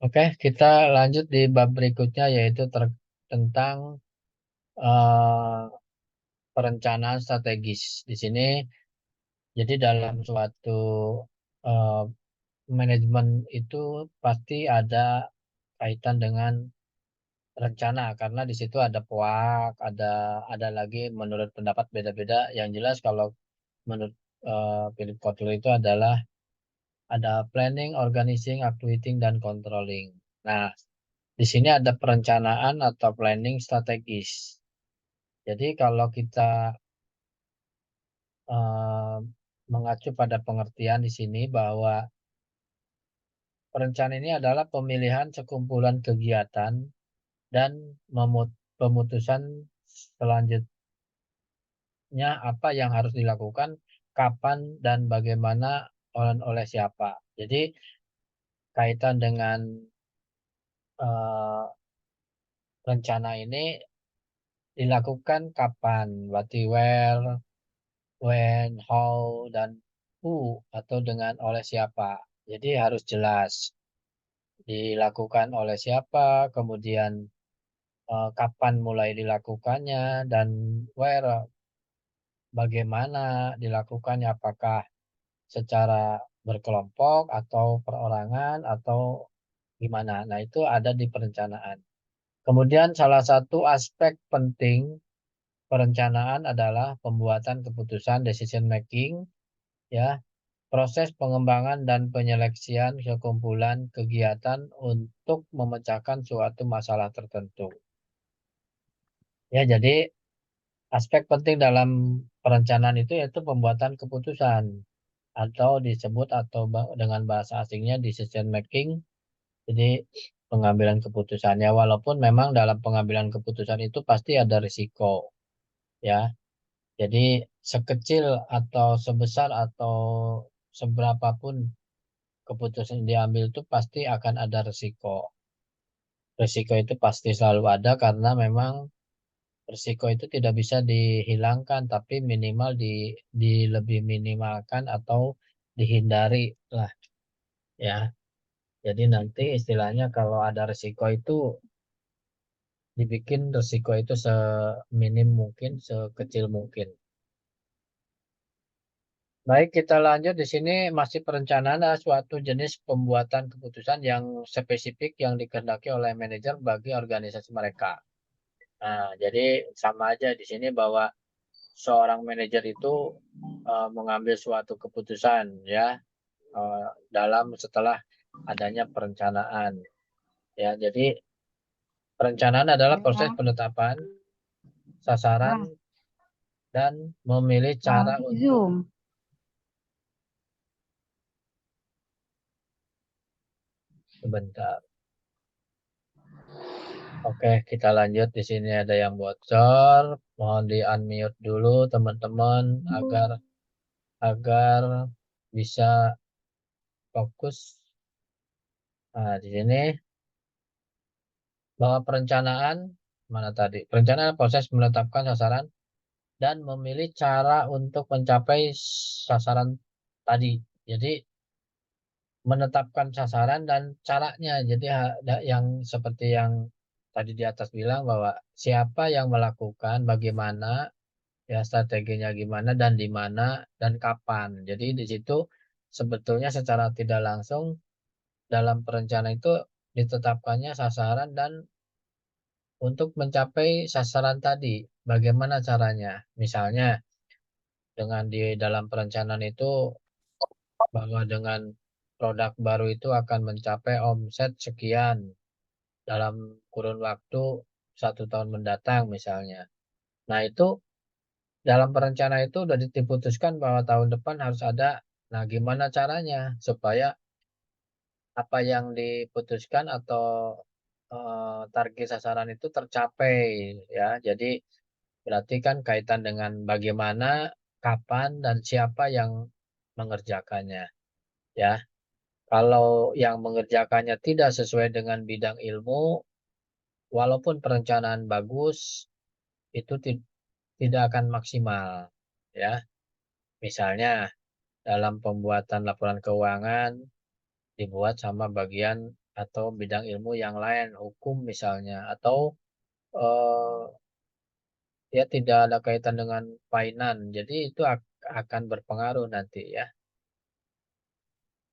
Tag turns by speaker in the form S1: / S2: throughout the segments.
S1: Oke, kita lanjut di bab berikutnya yaitu tentang eh, perencanaan strategis. Di sini, jadi dalam suatu eh, manajemen itu pasti ada kaitan dengan rencana karena di situ ada POAK, ada lagi menurut pendapat beda-beda. Yang jelas kalau menurut Philip Kotler itu adalah ada planning, organizing, activating, dan controlling. Nah, di sini ada perencanaan atau planning strategis. Jadi kalau kita eh, mengacu pada pengertian di sini bahwa perencanaan ini adalah pemilihan sekumpulan kegiatan dan pemutusan selanjutnya apa yang harus dilakukan, kapan dan bagaimana oleh siapa. Jadi kaitan dengan eh, rencana ini dilakukan kapan, berarti where, when, how, dan who atau dengan oleh siapa. Jadi harus jelas dilakukan oleh siapa, kemudian kapan mulai dilakukannya, dan where bagaimana dilakukannya, apakah secara berkelompok atau perorangan atau gimana. Nah, itu ada di perencanaan. Kemudian salah satu aspek penting perencanaan adalah pembuatan keputusan decision making, ya, proses pengembangan dan penyeleksian sekumpulan kegiatan untuk memecahkan suatu masalah tertentu. Ya, jadi aspek penting dalam perencanaan itu yaitu pembuatan keputusan atau disebut atau dengan bahasa asingnya decision making. Jadi pengambilan keputusannya walaupun memang dalam pengambilan keputusan itu pasti ada risiko, ya. Jadi sekecil atau sebesar atau seberapapun keputusan yang diambil itu pasti akan ada risiko. Risiko itu pasti selalu ada karena memang risiko itu tidak bisa dihilangkan, tapi minimal di lebih minimalkan atau dihindari lah, ya. Jadi nanti istilahnya kalau ada risiko itu dibikin risiko itu seminim mungkin, sekecil mungkin. Baik, kita lanjut di sini masih perencanaan adalah suatu jenis pembuatan keputusan yang spesifik yang dikehendaki oleh manajer bagi organisasi mereka. Nah, jadi sama aja di sini bahwa seorang manajer itu mengambil suatu keputusan, ya, dalam setelah adanya perencanaan, ya. Jadi perencanaan adalah proses
S2: Ya,
S1: penetapan sasaran
S2: ah,
S1: dan memilih cara
S2: langsung
S1: untuk
S2: Zoom.
S1: sebentar. Oke, kita lanjut. Di sini ada yang bocor. Mohon di unmute dulu teman-teman agar agar bisa fokus. Nah, di sini bahwa perencanaan mana tadi? Perencanaan proses menetapkan sasaran dan memilih cara untuk mencapai sasaran tadi. Jadi menetapkan sasaran dan caranya. Jadi yang seperti yang tadi di atas bilang bahwa siapa yang melakukan, bagaimana, ya, strateginya gimana dan di mana dan kapan. Jadi di situ sebetulnya secara tidak langsung dalam perencanaan itu ditetapkannya sasaran dan untuk mencapai sasaran tadi, bagaimana caranya. Misalnya dengan di dalam perencanaan itu bahwa dengan produk baru itu akan mencapai omset sekian dalam kurun waktu 1 tahun mendatang misalnya. Nah, itu dalam perencanaan itu sudah diputuskan bahwa tahun depan harus ada. Nah, gimana caranya supaya apa yang diputuskan atau target sasaran itu tercapai, ya. Jadi berarti kan kaitan dengan bagaimana, kapan, dan siapa yang mengerjakannya, ya. Kalau yang mengerjakannya tidak sesuai dengan bidang ilmu, walaupun perencanaan bagus, itu tidak akan maksimal, ya. Misalnya dalam pembuatan laporan keuangan dibuat sama bagian atau bidang ilmu yang lain, hukum misalnya, atau eh, ya tidak ada kaitan dengan finance. Jadi itu akan berpengaruh nanti ya.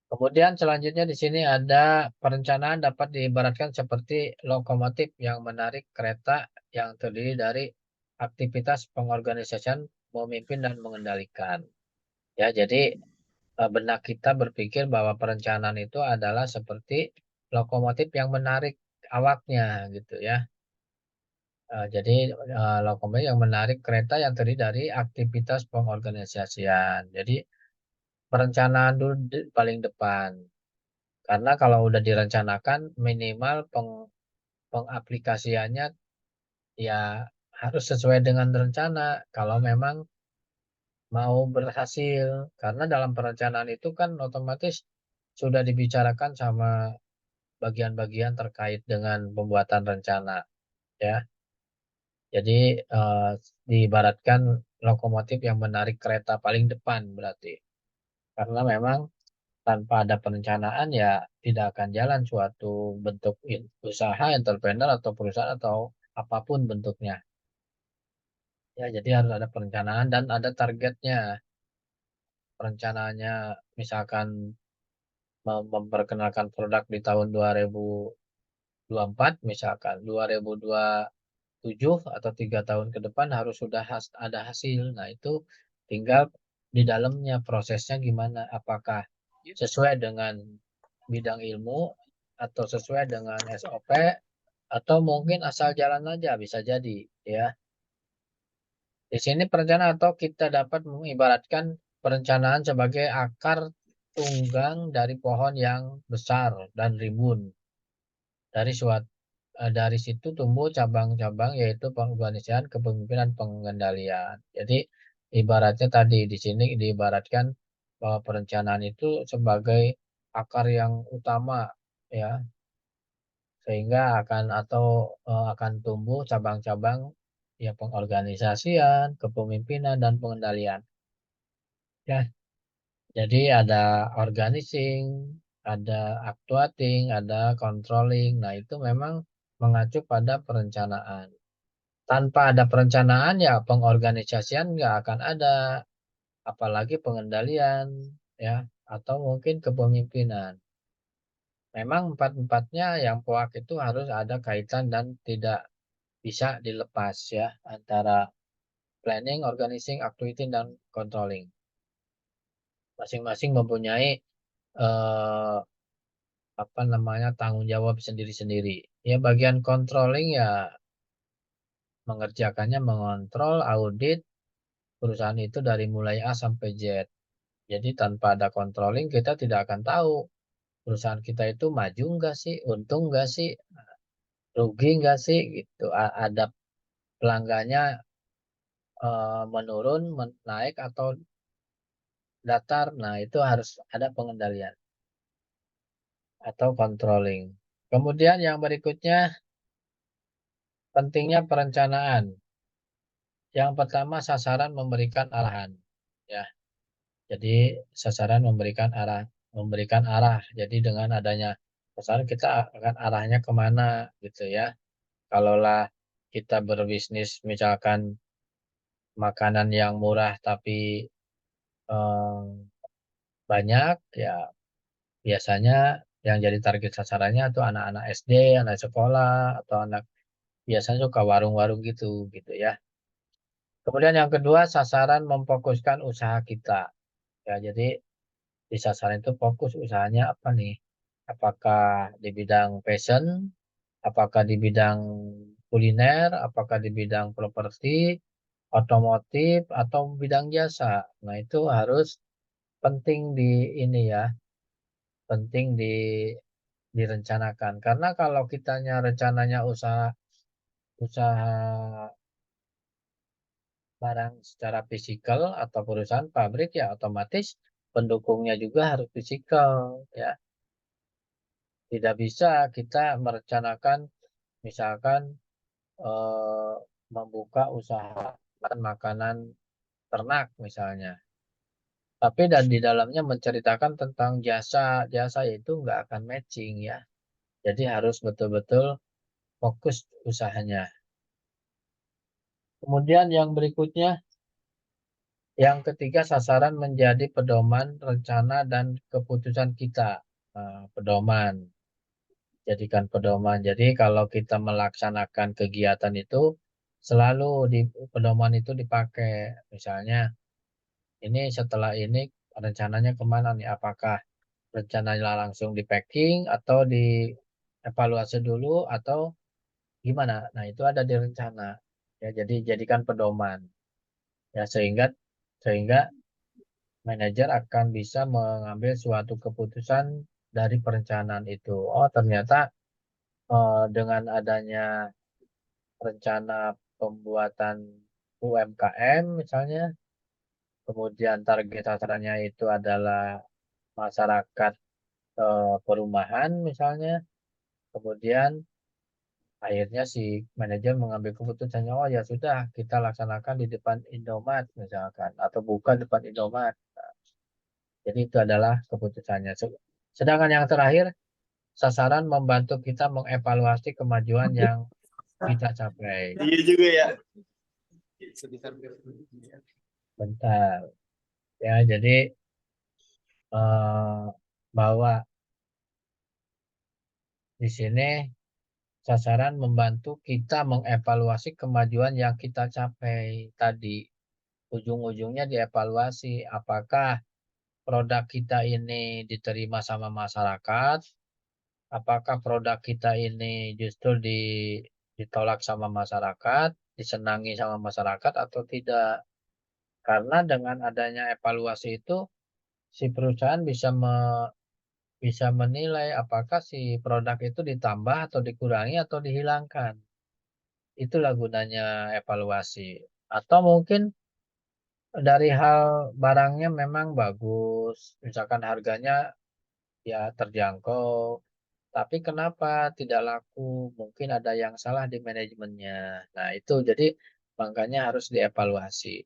S1: Kemudian selanjutnya di sini ada perencanaan dapat diibaratkan seperti lokomotif yang menarik kereta yang terdiri dari aktivitas pengorganisasian, memimpin dan mengendalikan. Ya, jadi benak kita berpikir bahwa perencanaan itu adalah seperti lokomotif yang menarik awaknya gitu ya. Jadi lokomotif yang menarik kereta yang terdiri dari aktivitas pengorganisasian. Jadi perencanaan dulu paling depan. Karena kalau udah direncanakan minimal pengaplikasiannya ya harus sesuai dengan rencana. Kalau memang mau berhasil, karena dalam perencanaan itu kan otomatis sudah dibicarakan sama bagian-bagian terkait dengan pembuatan rencana, ya. Jadi diibaratkan lokomotif yang menarik kereta paling depan berarti, karena memang tanpa ada perencanaan ya tidak akan jalan suatu bentuk usaha, entrepreneur atau perusahaan atau apapun bentuknya. Ya, jadi harus ada perencanaan dan ada targetnya. Perencanaannya misalkan memperkenalkan produk di tahun 2024 misalkan 2027 atau 3 tahun ke depan harus sudah ada hasil. Nah, itu tinggal di dalamnya prosesnya gimana, apakah sesuai dengan bidang ilmu atau sesuai dengan SOP atau mungkin asal jalan aja bisa jadi ya. Di sini perencanaan atau kita dapat mengibaratkan perencanaan sebagai akar tunggang dari pohon yang besar dan rimbun. Dari situ tumbuh cabang-cabang yaitu pengorganisasian, kepemimpinan, pengendalian. Jadi ibaratnya tadi di sini diibaratkan bahwa perencanaan itu sebagai akar yang utama ya, sehingga akan tumbuh cabang-cabang ya pengorganisasian, kepemimpinan dan pengendalian. Ya, jadi ada organizing, ada actuating, ada controlling. Nah, itu memang mengacu pada perencanaan. Tanpa ada perencanaan ya pengorganisasian nggak akan ada, apalagi pengendalian ya atau mungkin kepemimpinan. Memang empat-empatnya yang POAK itu harus ada kaitan dan tidak bisa dilepas ya antara planning, organizing, actuating dan controlling. Masing-masing mempunyai eh, apa namanya tanggung jawab sendiri-sendiri. Ya bagian controlling ya mengerjakannya mengontrol audit perusahaan itu dari mulai A sampai Z. Jadi tanpa ada controlling kita tidak akan tahu perusahaan kita itu maju nggak sih, untung nggak sih, rugi nggak sih gitu. Ada pelanggannya menurun, naik atau datar. Nah itu harus ada pengendalian atau controlling. Kemudian yang berikutnya pentingnya perencanaan. Yang pertama sasaran memberikan arahan. Ya, jadi sasaran memberikan arah. Jadi dengan adanya sasaran kita akan arahnya kemana gitu ya. Kalaulah kita berbisnis misalkan makanan yang murah tapi eh, banyak ya biasanya yang jadi target sasarannya itu anak-anak SD, anak sekolah atau anak biasanya suka warung-warung gitu ya. Kemudian yang kedua sasaran memfokuskan usaha kita. Ya, jadi di sasaran itu fokus usahanya apa nih? Apakah di bidang fashion, apakah di bidang kuliner, apakah di bidang properti, otomotif, atau bidang jasa. Nah, itu harus penting di ini ya, penting direncanakan. Karena kalau kitanya rencananya usaha usaha barang secara fisikal atau perusahaan pabrik ya otomatis pendukungnya juga harus fisikal ya. Tidak bisa kita merencanakan misalkan eh, membuka usaha makanan ternak misalnya. Tapi dan di dalamnya menceritakan tentang jasa, jasa itu nggak akan matching ya. Jadi harus betul-betul fokus usahanya. Kemudian yang berikutnya, yang ketiga, sasaran menjadi pedoman rencana dan keputusan kita. Pedoman, jadikan pedoman. Jadi kalau kita melaksanakan kegiatan itu, selalu di pedoman itu dipakai. Misalnya, ini setelah ini rencananya kemana nih? Apakah rencananya langsung di packing atau di evaluasi dulu atau gimana? Nah, itu ada di rencana. Ya, jadi jadikan pedoman. Ya, sehingga manajer akan bisa mengambil suatu keputusan dari perencanaan itu. Oh, ternyata dengan adanya rencana pembuatan UMKM misalnya, kemudian target sasarannya itu adalah masyarakat perumahan misalnya, kemudian akhirnya si manajer mengambil keputusannya, oh ya sudah kita laksanakan di depan Indomaret misalkan, atau buka depan Indomaret. Jadi itu adalah keputusannya. Sedangkan yang terakhir, sasaran membantu kita mengevaluasi kemajuan yang kita capai.
S2: Iya juga ya.
S1: Bentar. Ya, jadi eh, bahwa di sini sasaran membantu kita mengevaluasi kemajuan yang kita capai tadi. Ujung-ujungnya dievaluasi apakah produk kita ini diterima sama masyarakat, apakah produk kita ini justru ditolak sama masyarakat, disenangi sama masyarakat atau tidak. Karena dengan adanya evaluasi itu, si perusahaan bisa menilai apakah si produk itu ditambah atau dikurangi atau dihilangkan. Itulah gunanya evaluasi. Atau mungkin dari hal barangnya memang bagus, misalkan harganya ya terjangkau, tapi kenapa tidak laku? Mungkin ada yang salah di manajemennya. Nah, itu jadi makanya harus dievaluasi.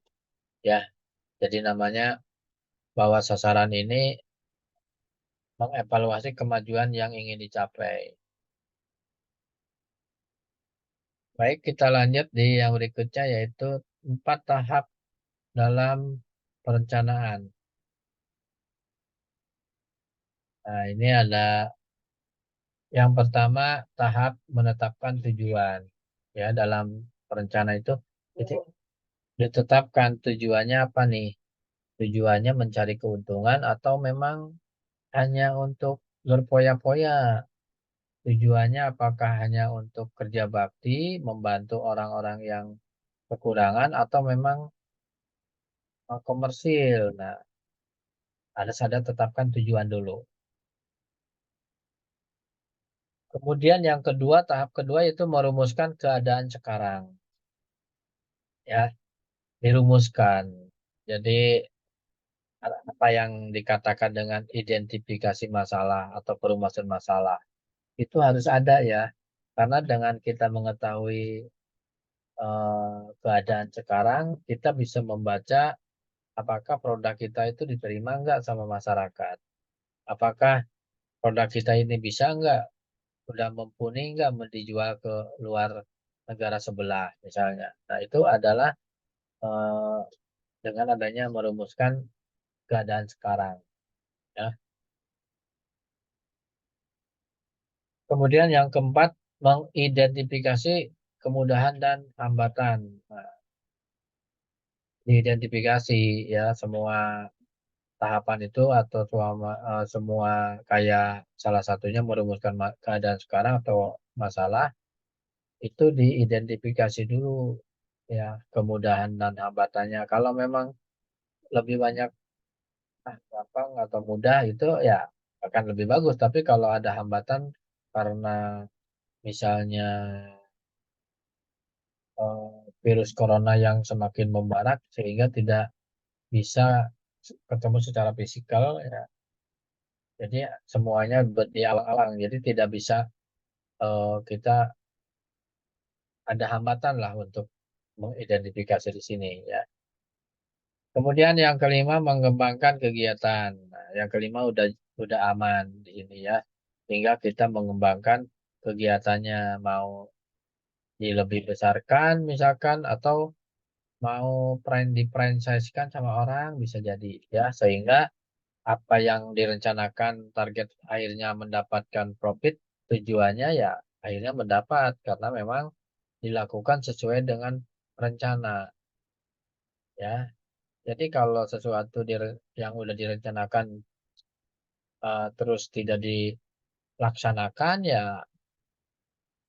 S1: Ya, jadi namanya bahwa sasaran ini mengevaluasi kemajuan yang ingin dicapai. Baik, kita lanjut di yang berikutnya yaitu 4 tahap dalam perencanaan. Nah, ini ada yang pertama, tahap menetapkan tujuan. Ya, dalam perencanaan itu ditetapkan tujuannya apa nih? Tujuannya mencari keuntungan atau memang hanya untuk berpoya-poya? Tujuannya apakah hanya untuk kerja bakti, membantu orang-orang yang kekurangan atau memang komersil? Nah, harus ada tetapkan tujuan dulu. Kemudian yang kedua, tahap kedua itu merumuskan keadaan sekarang. Ya, dirumuskan. Jadi apa yang dikatakan dengan identifikasi masalah atau perumusan masalah itu harus ada ya. Karena dengan kita mengetahui keadaan sekarang, kita bisa membaca apakah produk kita itu diterima enggak sama masyarakat. Apakah produk kita ini bisa enggak, udah mumpuni enggak dijual ke luar negara sebelah misalnya. Nah, itu adalah eh, dengan adanya merumuskan keadaan sekarang. Ya. Kemudian yang keempat, mengidentifikasi kemudahan dan hambatan. Nah, diidentifikasi ya semua tahapan itu atau semua kayak salah satunya merumuskan keadaan sekarang atau masalah itu diidentifikasi dulu ya kemudahan dan hambatannya. Kalau memang lebih banyak gampang atau mudah itu ya akan lebih bagus. Tapi kalau ada hambatan karena misalnya virus corona yang semakin membarak sehingga tidak bisa ketemu secara fisikal ya. Jadi semuanya dialang-alang. Jadi tidak bisa kita ada hambatan lah untuk mengidentifikasi di sini ya. Kemudian yang kelima mengembangkan kegiatan. Nah, yang kelima udah aman di sini ya. sehingga kita mengembangkan kegiatannya mau dilebih besarkan misalkan atau mau di franchise-kan sama orang bisa jadi ya sehingga apa yang direncanakan target akhirnya mendapatkan profit tujuannya ya akhirnya mendapat karena memang dilakukan sesuai dengan rencana ya. Jadi kalau sesuatu yang udah direncanakan terus tidak dilaksanakan ya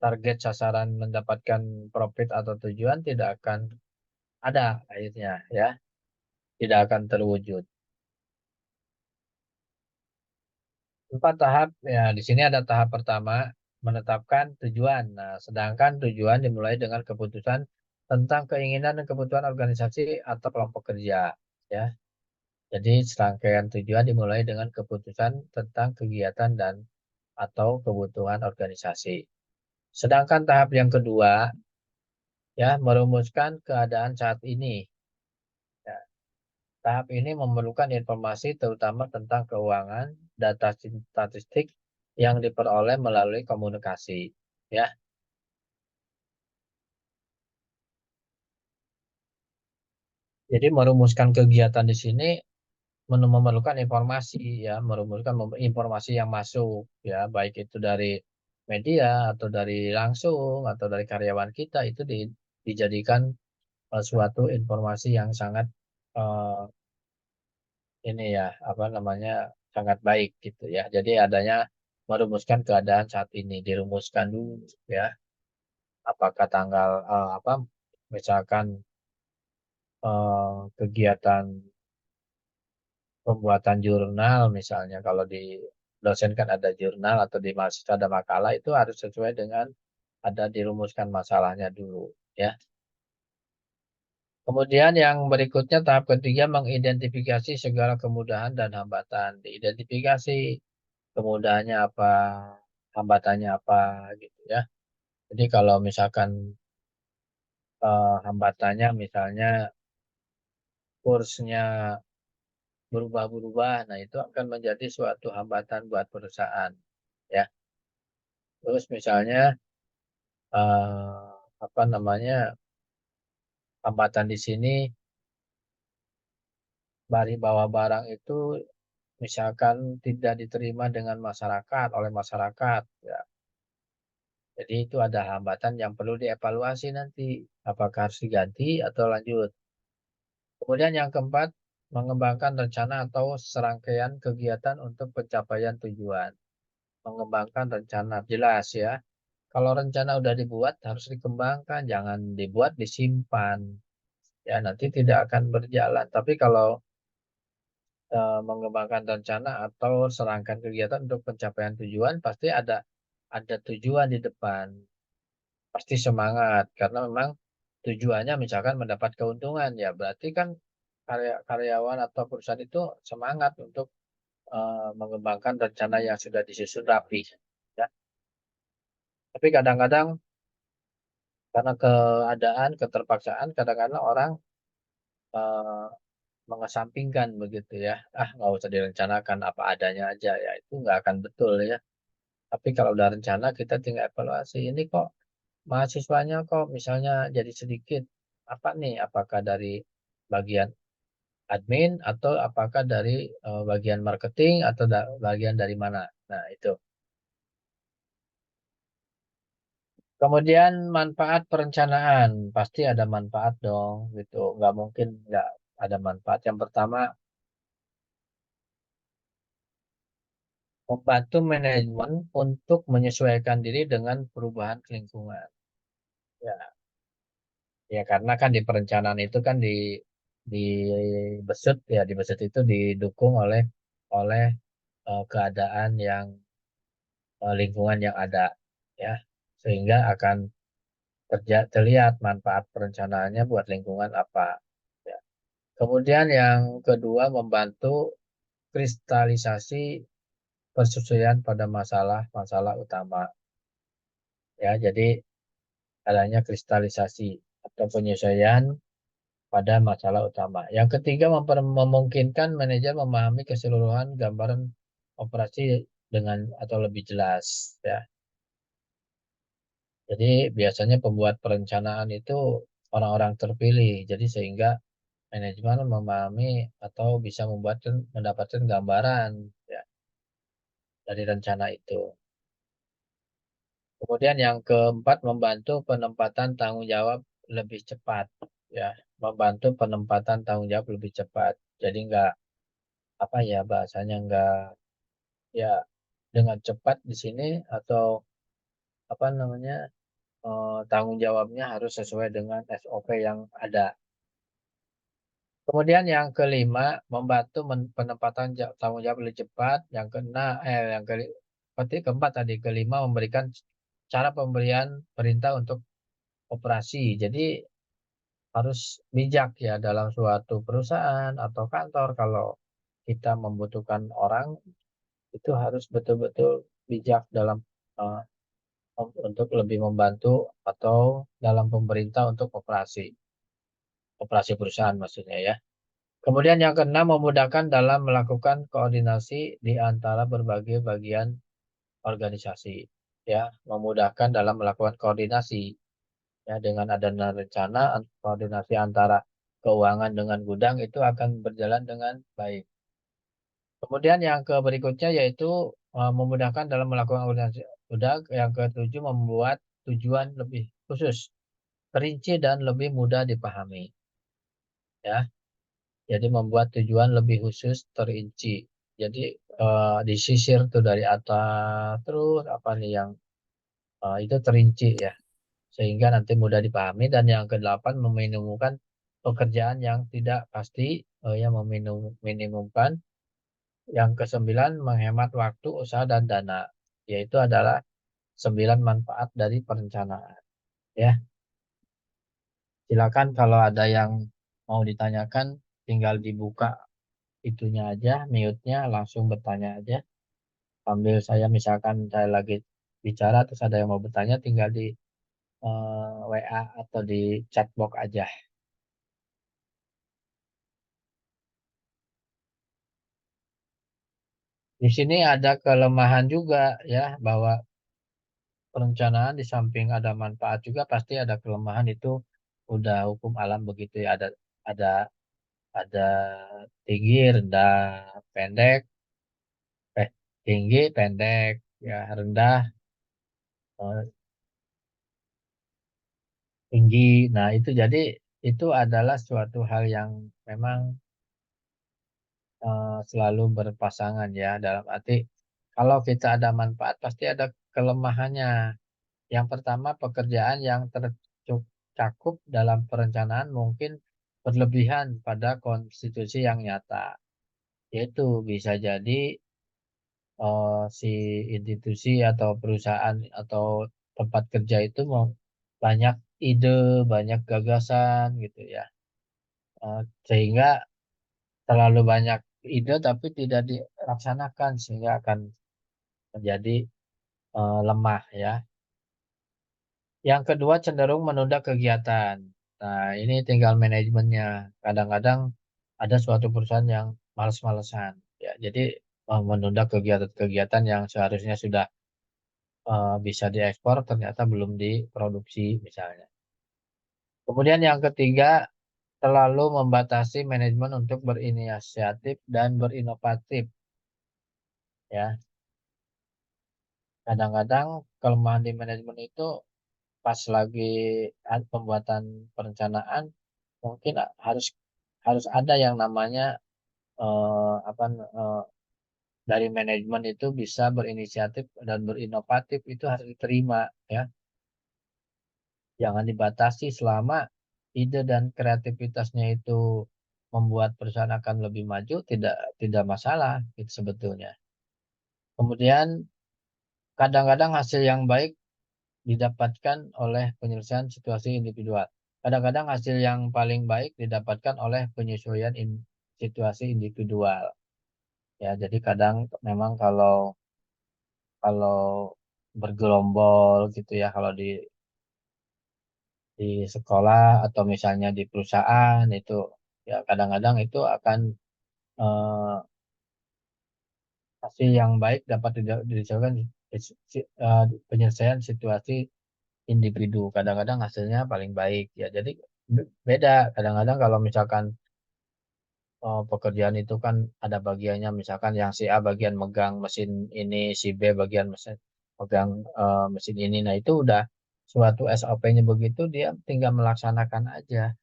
S1: target sasaran mendapatkan profit atau tujuan tidak akan ada akhirnya ya, tidak akan terwujud. 4 tahap ya di sini ada tahap pertama menetapkan tujuan. Nah, sedangkan tujuan dimulai dengan keputusan tentang keinginan dan kebutuhan organisasi atau kelompok kerja ya. Jadi serangkaian tujuan dimulai dengan keputusan tentang kegiatan dan atau kebutuhan organisasi. Sedangkan tahap yang kedua ya merumuskan keadaan saat ini. Ya, tahap ini memerlukan informasi terutama tentang keuangan, data statistik yang diperoleh melalui komunikasi. Ya, jadi merumuskan kegiatan di sini memerlukan informasi ya, merumuskan informasi yang masuk ya, baik itu dari media atau dari langsung atau dari karyawan kita itu dijadikan suatu informasi yang sangat eh, ini ya apa namanya sangat baik gitu ya. Jadi adanya merumuskan keadaan saat ini dirumuskan dulu ya. Apakah tanggal apa misalkan kegiatan pembuatan jurnal misalnya kalau di dosen kan ada jurnal atau di mahasiswa ada makalah itu harus sesuai dengan ada dirumuskan masalahnya dulu ya. Kemudian yang berikutnya tahap ketiga mengidentifikasi segala kemudahan dan hambatan. Diidentifikasi kemudahannya apa, hambatannya apa gitu ya. Jadi kalau misalkan hambatannya misalnya kursnya berubah-berubah, nah itu akan menjadi suatu hambatan buat perusahaan ya. Terus misalnya eh, apa namanya hambatan di sini bari bawa barang itu misalkan tidak diterima dengan masyarakat oleh masyarakat ya. Jadi itu ada hambatan yang perlu dievaluasi nanti apakah harus diganti atau lanjut. Kemudian yang keempat, mengembangkan rencana atau serangkaian kegiatan untuk pencapaian tujuan. Mengembangkan rencana, jelas ya. Kalau rencana udah dibuat, harus dikembangkan. Jangan dibuat, disimpan. Ya, nanti tidak akan berjalan. Tapi kalau mengembangkan rencana atau serangkaian kegiatan untuk pencapaian tujuan, pasti ada tujuan di depan. Pasti semangat. Karena memang tujuannya misalkan mendapat keuntungan. Ya, berarti kan karyawan atau perusahaan itu semangat untuk mengembangkan rencana yang sudah disusun rapi. Ya. Tapi kadang-kadang karena keadaan, keterpaksaan, kadang-kadang orang eh, mengesampingkan begitu ya. Ah, nggak usah direncanakan apa adanya aja ya. Itu nggak akan betul ya. Tapi kalau udah rencana, kita tinggal evaluasi. Ini kok mahasiswanya kok misalnya jadi sedikit. Apa nih? Apakah dari bagian admin atau apakah dari bagian marketing atau bagian dari mana? Nah, itu. Kemudian manfaat perencanaan, pasti ada manfaat dong, gitu. Nggak mungkin nggak ada manfaat. Yang pertama, membantu manajemen untuk menyesuaikan diri dengan perubahan lingkungan. Ya, ya karena kan di perencanaan itu kan di besut ya di besut itu didukung oleh keadaan yang lingkungan yang ada, ya, sehingga akan terlihat manfaat perencanaannya buat lingkungan apa. Ya. Kemudian yang kedua membantu kristalisasi persesuaian pada masalah-masalah utama. Ya, jadi adanya kristalisasi atau penyesuaian pada masalah utama. Yang ketiga memungkinkan manajer memahami keseluruhan gambaran operasi dengan atau lebih jelas ya. Jadi biasanya pembuat perencanaan itu orang-orang terpilih. Jadi sehingga manajemen memahami atau bisa mendapatkan gambaran ya dari rencana itu. Kemudian yang keempat membantu penempatan tanggung jawab lebih cepat ya, membantu penempatan tanggung jawab lebih cepat. Jadi nggak apa ya bahasanya nggak ya dengan cepat di sini atau apa namanya tanggung jawabnya harus sesuai dengan SOP yang ada. Kemudian yang kelima, membantu penempatan tanggung jawab lebih cepat. Yang keempat tadi, kelima memberikan cara pemberian perintah untuk operasi. Jadi harus bijak ya dalam suatu perusahaan atau kantor. Kalau kita membutuhkan orang, itu harus betul-betul bijak dalam eh, untuk lebih membantu atau dalam pemerintah untuk operasi perusahaan maksudnya ya. Kemudian yang keenam memudahkan dalam melakukan koordinasi di antara berbagai bagian organisasi. Ya, memudahkan dalam melakukan koordinasi ya dengan adanya rencana koordinasi antara keuangan dengan gudang itu akan berjalan dengan baik. Kemudian yang berikutnya yaitu memudahkan dalam melakukan koordinasi. Udah yang ketujuh membuat tujuan lebih khusus, terinci dan lebih mudah dipahami. Ya. Jadi membuat tujuan lebih khusus terinci. Jadi disisir tuh dari atas terus apa nih yang itu terinci ya. Sehingga nanti mudah dipahami. Dan yang kedelapan meminimumkan pekerjaan yang tidak pasti yang meminimumkan. Yang kesembilan menghemat waktu, usaha dan dana. Yaitu adalah 9 manfaat dari perencanaan. Ya, silakan kalau ada yang mau ditanyakan tinggal dibuka itunya aja, mute-nya langsung bertanya aja. Sambil saya misalkan saya lagi bicara terus ada yang mau bertanya tinggal di WA atau di chatbox aja. Di sini ada kelemahan juga ya bahwa perencanaan di samping ada manfaat juga pasti ada kelemahan itu udah hukum alam begitu ya ada ada tinggi, rendah, pendek, eh tinggi, pendek, ya rendah, eh, tinggi. Nah, itu jadi itu adalah suatu hal yang memang selalu berpasangan ya dalam arti kalau kita ada manfaat pasti ada kelemahannya. Yang pertama pekerjaan yang tercakup dalam perencanaan mungkin berlebihan pada konstitusi yang nyata. Yaitu bisa jadi si institusi atau perusahaan atau tempat kerja itu mau banyak ide, banyak gagasan gitu ya. Sehingga terlalu banyak ide tapi tidak dilaksanakan sehingga akan menjadi lemah ya. Yang kedua cenderung menunda kegiatan. Nah, ini tinggal manajemennya. Kadang-kadang ada suatu perusahaan yang males-malesan ya. Jadi menunda kegiatan-kegiatan yang seharusnya sudah bisa diekspor ternyata belum diproduksi misalnya. Kemudian yang ketiga terlalu membatasi manajemen untuk berinisiatif dan berinovatif ya. Kadang-kadang kelemahan di manajemen itu pas lagi pembuatan perencanaan mungkin harus harus ada yang namanya apa dari manajemen itu bisa berinisiatif dan berinovatif itu harus diterima ya. Jangan dibatasi selama ide dan kreativitasnya itu membuat perusahaan akan lebih maju tidak tidak masalah itu sebetulnya. Kemudian kadang-kadang hasil yang baik didapatkan oleh penyelesaian situasi individual. Kadang-kadang hasil yang paling baik didapatkan oleh penyesuaian situasi individual. Ya, jadi kadang memang kalau kalau bergerombol gitu ya, kalau di sekolah atau misalnya di perusahaan itu ya kadang-kadang itu akan eh, hasil yang baik dapat dihasilkan penyelesaian situasi individu. Kadang-kadang hasilnya paling baik ya. Jadi beda. Kadang-kadang kalau misalkan pekerjaan itu kan ada bagiannya, misalkan yang si A bagian megang mesin ini, si B bagian mesin megang mesin ini. Nah itu udah suatu SOP-nya begitu, dia tinggal melaksanakan aja.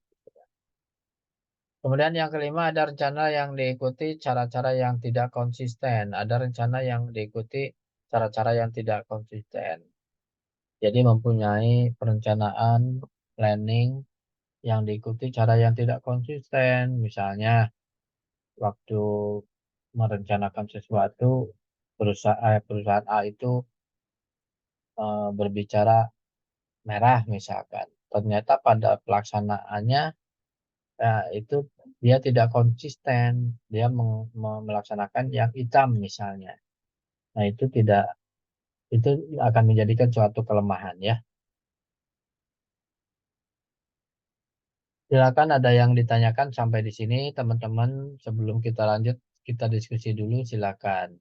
S1: Kemudian yang kelima, ada rencana yang diikuti cara-cara yang tidak konsisten. Ada rencana yang diikuti cara-cara yang tidak konsisten. Jadi mempunyai perencanaan, planning yang diikuti cara yang tidak konsisten. Misalnya waktu merencanakan sesuatu, perusahaan A itu berbicara merah misalkan. Ternyata pada pelaksanaannya itu dia tidak konsisten, dia melaksanakan yang hitam misalnya. Nah, itu akan menjadikan suatu kelemahan ya. Silakan ada yang ditanyakan sampai di sini teman-teman, sebelum kita lanjut kita diskusi dulu silakan.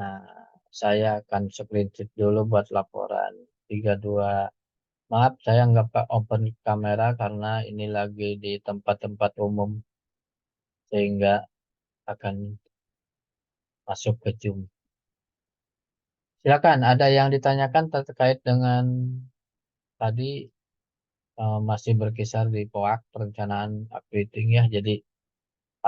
S1: Nah, saya akan screenshot dulu buat laporan. 32. Maaf, saya nggak open kamera karena ini lagi di tempat-tempat umum sehingga akan masuk ke Zoom. Silakan, ada yang ditanyakan terkait dengan tadi masih berkisar di POAK, perencanaan updating ya. Jadi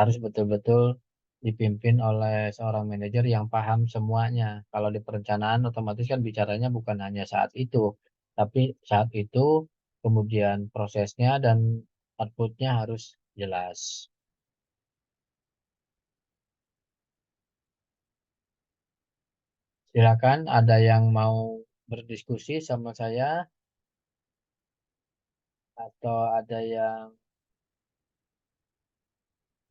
S1: harus betul-betul dipimpin oleh seorang manajer yang paham semuanya. Kalau di perencanaan otomatis kan bicaranya bukan hanya saat itu, tapi saat itu kemudian prosesnya dan outputnya harus jelas. Silakan ada yang mau berdiskusi sama saya atau ada yang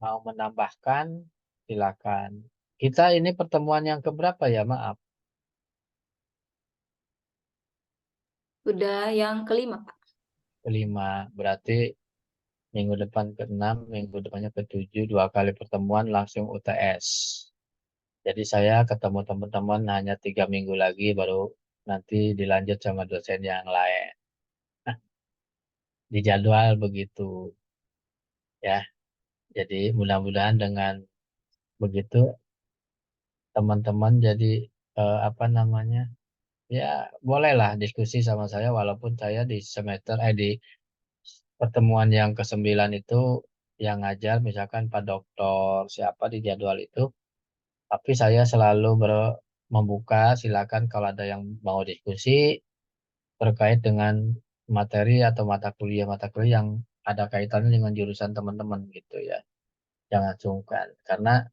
S1: mau menambahkan, silakan. Kita ini pertemuan yang keberapa ya? Maaf,
S2: Sudah yang kelima, Pak.
S1: kelima. Berarti minggu depan ke-6, minggu depannya ke-7, 2 kali pertemuan langsung UTS. Jadi saya ketemu teman-teman hanya 3 minggu lagi baru nanti dilanjut sama dosen yang lain. Di jadwal begitu ya. Jadi mudah-mudahan dengan begitu teman-teman jadi apa namanya, ya bolehlah diskusi sama saya walaupun saya di di pertemuan yang ke-9 itu yang ngajar misalkan Pak Doktor siapa di jadwal itu, tapi saya selalu membuka, silakan kalau ada yang mau diskusi terkait dengan materi atau mata kuliah yang ada kaitannya dengan jurusan teman-teman gitu ya. Jangan sungkan karena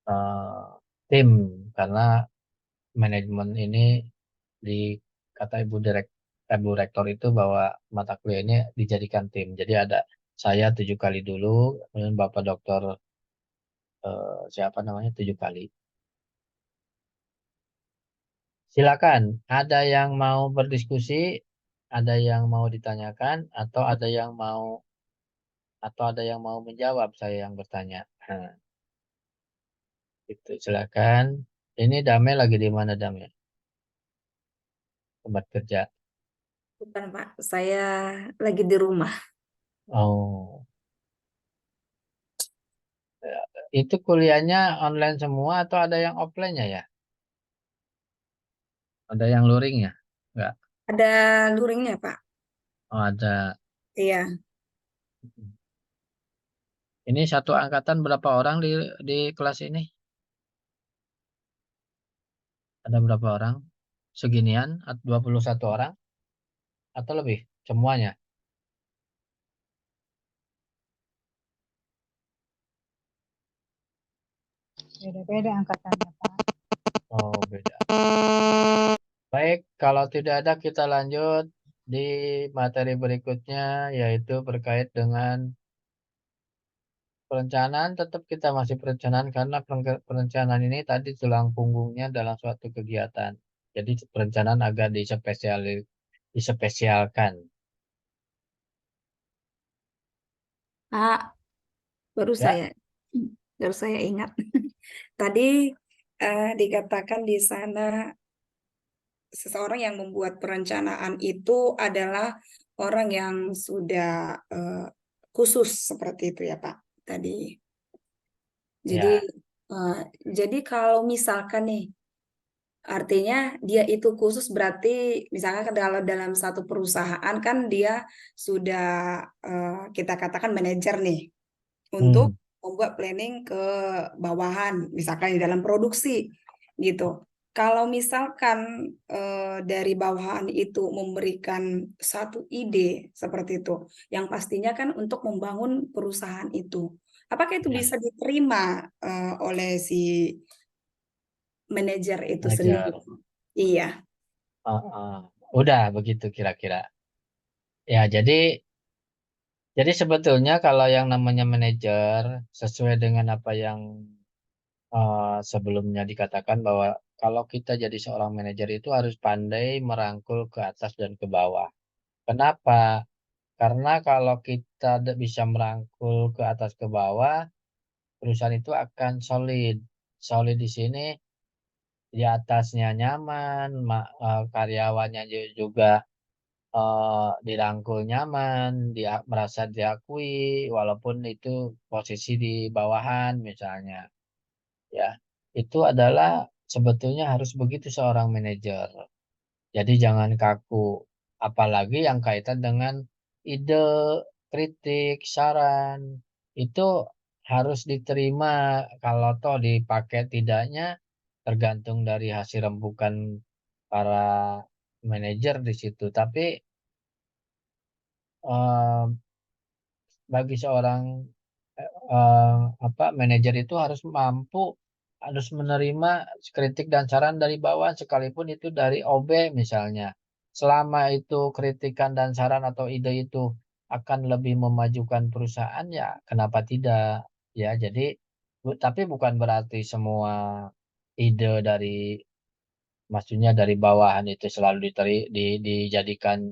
S1: eh, tim, karena manajemen ini di kata Ibu Rektor itu bahwa mata kuliah ini dijadikan tim. Jadi ada saya 7 kali dulu, kemudian Bapak Doktor siapa namanya 7 kali. Silakan, ada yang mau berdiskusi, ada yang mau ditanyakan, atau ada yang mau menjawab saya yang bertanya. Nah, itu silakan. Ini Damai lagi di mana Damai? Tempat kerja.
S2: Bukan, Pak. Saya lagi di rumah.
S1: Oh, ya. Itu kuliahnya online semua atau ada yang offline-nya ya? Ada yang luring ya? Enggak.
S2: Ada luringnya, Pak.
S1: Oh, ada.
S2: Iya,
S1: Ini satu angkatan berapa orang di kelas ini? Ada berapa orang? Seginian, 21 orang atau lebih? Semuanya?
S3: Beda-beda angkatannya, Pak.
S1: Oh, beda. Baik, kalau tidak ada kita lanjut di materi berikutnya, yaitu berkait dengan perencanaan. Tetap kita masih perencanaan karena perencanaan ini tadi tulang punggungnya dalam suatu kegiatan. Jadi perencanaan agak dispesialkan.
S2: Pak. Baru
S1: Ya,
S2: saya baru saya ingat. Tadi dikatakan di sana seseorang yang membuat perencanaan itu adalah orang yang sudah khusus seperti itu ya Pak tadi. Jadi
S1: Ya,
S2: jadi kalau misalkan nih artinya dia itu khusus berarti misalkan kalau dalam satu perusahaan kan dia sudah kita katakan manajer nih untuk
S1: hmm,
S2: membuat planning ke bawahan, misalkan di dalam produksi gitu. Kalau misalkan dari bawahan itu memberikan satu ide seperti itu, yang pastinya kan untuk membangun perusahaan itu, apakah itu
S1: ya,
S2: bisa diterima oleh si manajer itu sendiri?
S1: manajer.
S2: Iya.
S1: Heeh. Udah begitu kira-kira. Ya, jadi sebetulnya kalau yang namanya manajer sesuai dengan apa yang sebelumnya dikatakan bahwa kalau kita jadi seorang manajer itu harus pandai merangkul ke atas dan ke bawah. Kenapa? Karena kalau kita bisa merangkul ke atas ke bawah, perusahaan itu akan solid. Solid di sini di atasnya nyaman, karyawannya juga dirangkul nyaman, dia merasa diakui, walaupun itu posisi di bawahan misalnya. Ya, itu adalah sebetulnya harus begitu seorang manajer. Jadi jangan kaku, apalagi yang kaitan dengan ide, kritik, saran, itu harus diterima. Kalau toh dipakai tidaknya tergantung dari hasil rembukan para manajer di situ. Tapi eh, bagi seorang manajer itu harus menerima kritik dan saran dari bawah sekalipun itu dari OB misalnya. Selama itu kritikan dan saran atau ide itu akan lebih memajukan perusahaan ya kenapa tidak ya. Jadi tapi bukan berarti semua ide dari maksudnya dari bawahan itu selalu dijadikan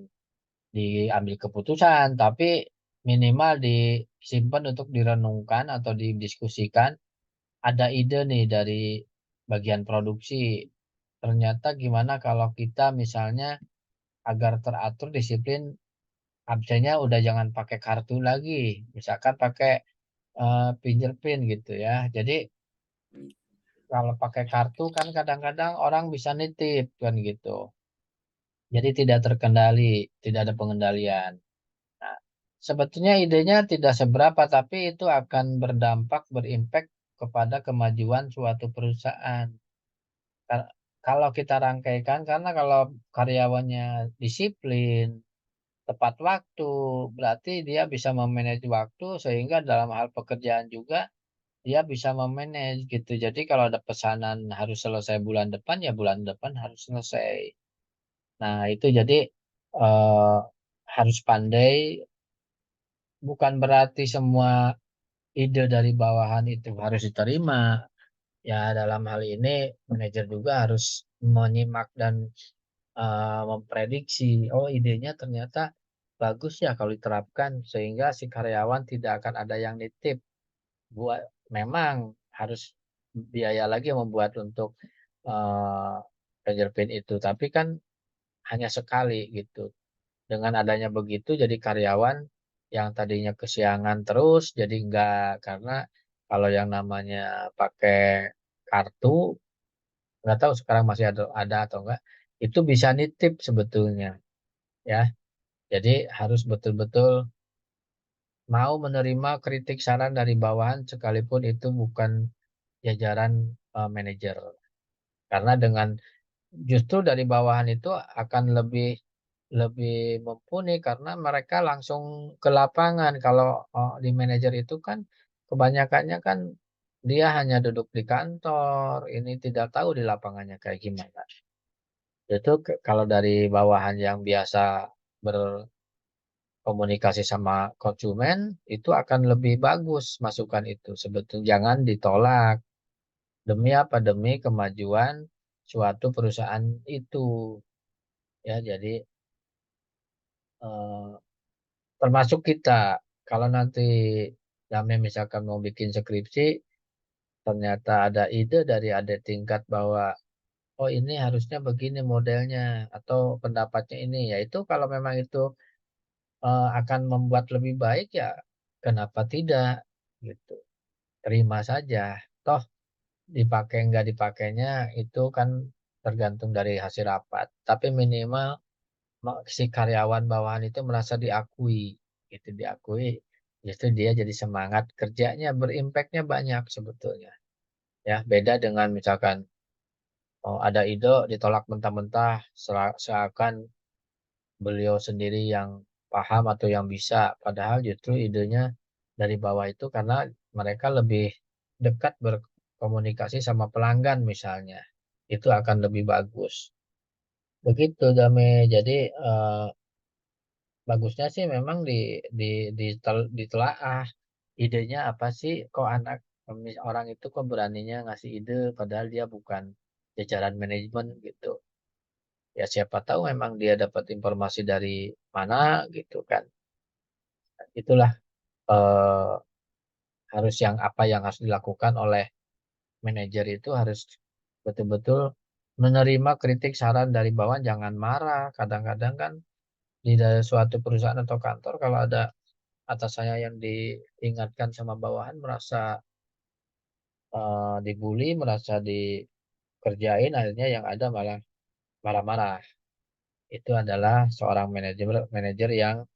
S1: diambil keputusan, tapi minimal disimpan untuk direnungkan atau didiskusikan. Ada ide nih dari bagian produksi. Ternyata gimana kalau kita misalnya agar teratur disiplin absennya udah jangan pakai kartu lagi, misalkan pakai fingerprint gitu ya. Jadi kalau pakai kartu kan kadang-kadang orang bisa nitip kan gitu. Jadi tidak terkendali, tidak ada pengendalian. Nah, sebetulnya idenya tidak seberapa, tapi itu akan berdampak, berimpact kepada kemajuan suatu perusahaan. Kalau kita rangkaikan, karena kalau karyawannya disiplin, tepat waktu, berarti dia bisa memanage waktu, sehingga dalam hal pekerjaan juga dia bisa memanage gitu. Jadi kalau ada pesanan harus selesai bulan depan, ya bulan depan harus selesai. Nah, itu jadi eh, harus pandai. Bukan berarti semua ide dari bawahan itu harus diterima. Ya, dalam hal ini manajer juga harus menyimak dan memprediksi. Oh, idenya ternyata bagus ya kalau diterapkan sehingga si karyawan tidak akan ada yang nitip. Buat memang harus biaya lagi membuat untuk uh, fingerprint itu, tapi kan hanya sekali gitu. Dengan adanya begitu jadi karyawan yang tadinya kesiangan terus jadi enggak karena kalau yang namanya pakai kartu nggak tahu sekarang masih ada atau enggak itu bisa nitip sebetulnya ya. Jadi harus betul-betul mau menerima kritik saran dari bawahan sekalipun itu bukan jajaran manajer. Karena dengan justru dari bawahan itu akan lebih lebih mumpuni karena mereka langsung ke lapangan. Kalau di manajer itu kan kebanyakannya kan dia hanya duduk di kantor, ini tidak tahu di lapangannya kayak gimana. Itu kalau dari bawahan yang biasa berkomunikasi sama konsumen itu akan lebih bagus masukan itu. Sebetulnya jangan ditolak. Demi apa? Demi kemajuan suatu perusahaan itu. Ya, jadi eh, termasuk kita kalau nanti kami misalkan mau bikin skripsi ternyata ada ide dari adik tingkat bahwa oh ini harusnya begini modelnya atau pendapatnya ini, ya itu kalau memang itu akan membuat lebih baik ya kenapa tidak gitu. Terima saja. Toh dipakai nggak dipakainya itu kan tergantung dari hasil rapat. Tapi minimal si karyawan bawahan itu merasa diakui, gitu diakui, justru dia jadi semangat kerjanya, berimpaknya banyak sebetulnya. Ya beda dengan misalkan ada ide ditolak mentah-mentah, seakan beliau sendiri yang paham atau yang bisa, padahal justru idenya dari bawah itu karena mereka lebih dekat berkomunikasi sama pelanggan misalnya, itu akan lebih bagus. Begitu Dame. Jadi bagusnya sih memang ditelaah idenya apa sih, kok orang itu kok beraninya ngasih ide padahal dia bukan jajaran manajemen gitu. Ya siapa tahu memang dia dapat informasi dari mana gitu kan. Itulah eh, harus apa yang harus dilakukan oleh manajer itu harus betul-betul menerima kritik saran dari bawahan, jangan marah. Kadang-kadang kan di suatu perusahaan atau kantor kalau ada atas saya yang diingatkan sama bawahan merasa dibully, merasa dikerjain, akhirnya yang ada malah marah-marah. Itu adalah seorang manajer manajer yang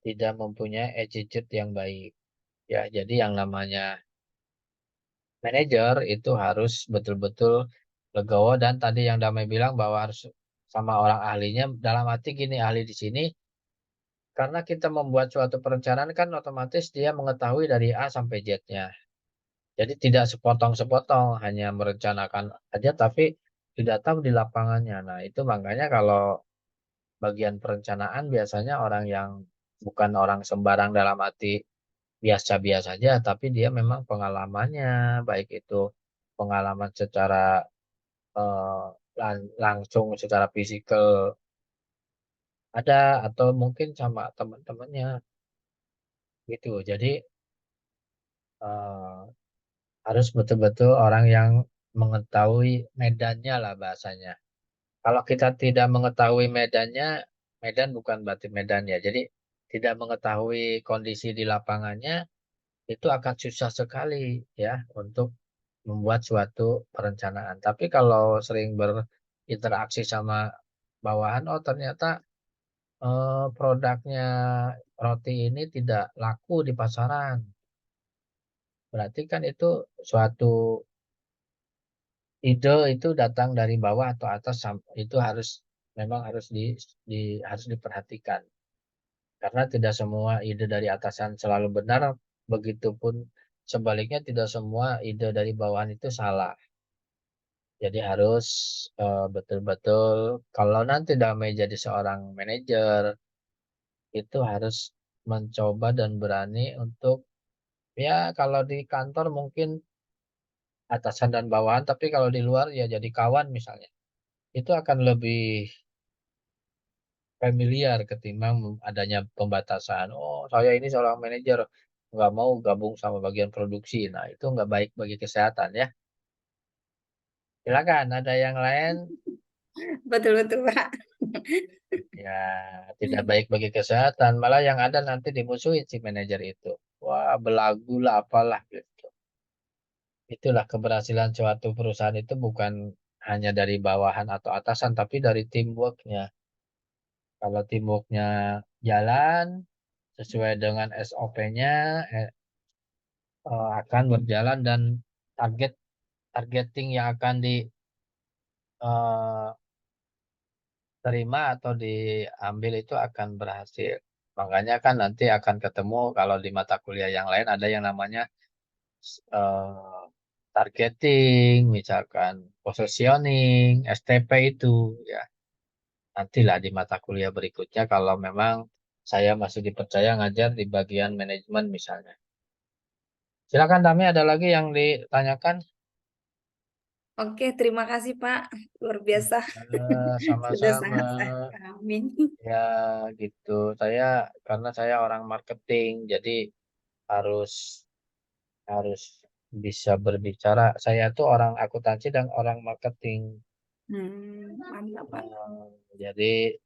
S1: tidak mempunyai attitude yang baik. Ya, jadi yang namanya manajer itu harus betul-betul legowo dan tadi yang Damai bilang bahwa harus sama orang ahlinya, dalam arti gini, ahli di sini karena kita membuat suatu perencanaan kan otomatis dia mengetahui dari A sampai Z-nya. Jadi tidak sepotong-sepotong, hanya merencanakan aja tapi tidak tahu di lapangannya. Nah, itu makanya kalau bagian perencanaan biasanya orang yang bukan orang sembarang dalam arti biasa-biasa saja, tapi dia memang pengalamannya, baik itu pengalaman secara eh, langsung secara fisikal ada atau mungkin sama teman-temannya gitu. Jadi eh, harus betul-betul orang yang mengetahui medannya lah bahasanya. Kalau kita tidak mengetahui medannya, medan bukan berarti medan ya. Jadi tidak mengetahui kondisi di lapangannya, itu akan susah sekali ya untuk membuat suatu perencanaan. Tapi kalau sering berinteraksi sama bawahan, oh ternyata produknya roti ini tidak laku di pasaran. Berarti kan itu suatu ide itu datang dari bawah atau atas, itu harus memang harus diperhatikan. Karena tidak semua ide dari atasan selalu benar, begitupun sebaliknya tidak semua ide dari bawahan itu salah. Jadi harus betul-betul kalau nanti Damai jadi seorang manajer itu harus mencoba dan berani untuk ya kalau di kantor mungkin atasan dan bawahan, tapi kalau di luar ya jadi kawan misalnya. Itu akan lebih familiar ketimbang adanya pembatasan. Oh, saya ini seorang manajer, nggak mau gabung sama bagian produksi. Nah, itu nggak baik bagi kesehatan ya. Silakan, ada yang lain?
S2: Betul-betul, Pak.
S1: Ya, tidak baik bagi kesehatan. Malah yang ada nanti dimusuhin si manajer itu. Wah, belagu lah, apalah gitu. Itulah keberhasilan suatu perusahaan itu bukan hanya dari bawahan atau atasan, tapi dari teamworknya. Kalau teamworknya jalan sesuai dengan SOP-nya, akan berjalan dan targeting yang akan diterima atau diambil itu akan berhasil. Makanya kan nanti akan ketemu kalau di mata kuliah yang lain ada yang namanya eh, targeting, misalkan positioning, STP itu ya. Nantilah di mata kuliah berikutnya kalau memang saya masih dipercaya ngajar di bagian manajemen misalnya. Silakan Tami, ada lagi yang ditanyakan?
S2: Oke, terima kasih Pak. Luar biasa. Sudah
S1: Sama-sama.
S2: sangat saya pahami.
S1: Ya gitu. Karena saya orang marketing, jadi harus harus bisa berbicara. Saya tuh orang akuntansi dan orang marketing.
S2: Mantap, Pak.
S1: Jadi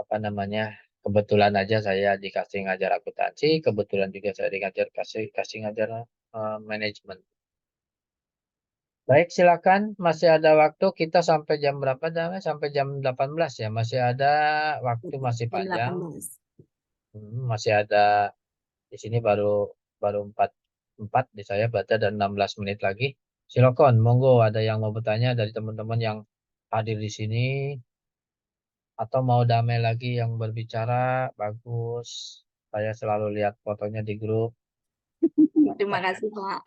S1: apa namanya? Kebetulan aja saya dikasih ngajar akuntansi, kebetulan juga saya kasih ngajar manajemen. Baik, silakan. Masih ada waktu. Kita sampai jam berapa, Damai? Sampai jam 18 ya. Masih ada waktu, masih
S2: Jam
S1: panjang.
S2: 18.
S1: Masih ada di sini baru baru 4 di saya berarti ada 16 menit lagi. Silakan, monggo ada yang mau bertanya dari teman-teman yang hadir di sini atau mau Damai lagi yang berbicara, bagus. Saya selalu lihat fotonya di grup.
S2: Terima kasih, Pak.